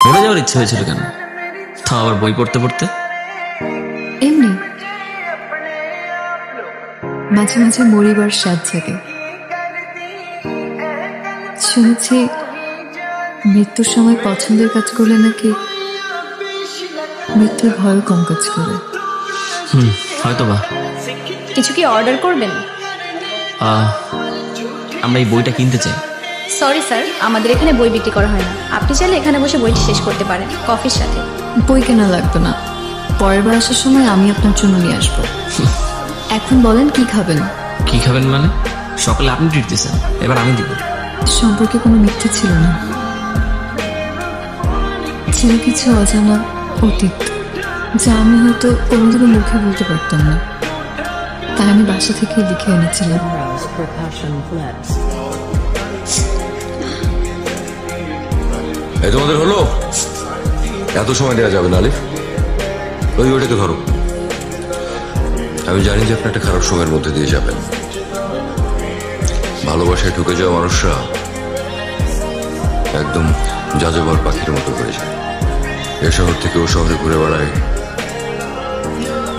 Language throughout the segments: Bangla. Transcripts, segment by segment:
মরে যাওয়ার ইচ্ছে হয়েছিল কেন? তা আবার বই পড়তে পড়তে? এমনি মাঝে মাঝে মরিবার স্বাদ জাগে। শুনেছি মৃত্যুর সময় পছন্দের কাজ করলে নাকি মৃত্যুর ভয় কম কাজ করে। হয়তো বা। কিছু কি অর্ডার করবেন? আমরা এই বইটা কিনতে চাই। সরি স্যার, আমাদের এখানে বই বিক্রি করা হয় না। আপনি চাইলে এখানে বসে বইটি শেষ করতে পারেন কফির সাথে। বই কেনা লাগবে না, পরের বার আসার সময় আমি আপনার জন্য নিয়ে আসবো। এখন বলেন কি খাবেন? কি খাবেন মানে? সকালে আপনি ট্রিট দিয়েছেন, এবার আমি দিব। সম্পর্কে কোনো মিথ্যে ছিল না, ছিল কিছু অজানা অতীত যা আমি হয়তো কোনোদিনও মুখে বলতে পারতাম না। তাই আমি বাসা থেকে লিখে এনেছিলাম। এই তোমাদের হলো? এত সময় দেওয়া যাবে না আলিফ। ওইটাকে ধরো। আমি জানি যে আপনি একটা খারাপ সময়ের মধ্যে দিয়ে যাবেন। ভালোবাসায় ঢুকে যাওয়া মানুষরা একদম যাযাবর পাখির মতো হয়ে যায়। এ শহর থেকে ও শহরে ঘুরে বেড়ায়।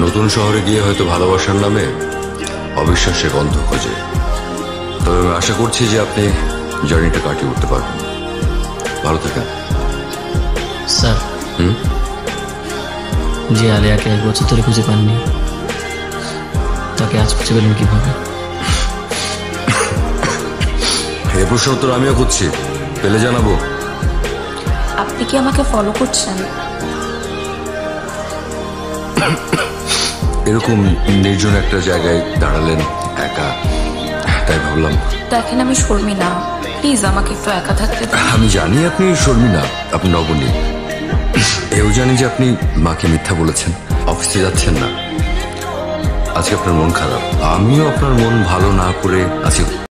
নতুন শহরে গিয়ে হয়তো ভালোবাসার নামে অবিশ্বাসের গন্ধ খোঁজে। তবে আমি আশা করছি যে আপনি জার্নিটা কাটিয়ে উঠতে পারবেন। ভালো থাকেন স্যার। যে আলিয়াকে 1 বছর ধরে খুঁজে পাননি, তাকে আজ খুঁজে পেলেন কিভাবে? এই প্রশ্ন উত্তর আমিও খুঁজছি, পেলে জানাবো। আপনি কি আমাকে ফলো করছেন? এরকম নির্জন একটা জায়গায় দাঁড়ালেন একা, তাই ভাবলাম। দেখেন আমি শর্মিলা, প্লিজ আমাকে একটু একা থাকতে দিন। আমি জানি আপনি শর্মিলা, আপনি নবনী। এও জানি যে আপনি মাকে মিথ্যা বলেছেন, অফিসে যাচ্ছেন না। আজকে আপনার মন খারাপ, আমিও আপনার মন ভালো না করে আজকে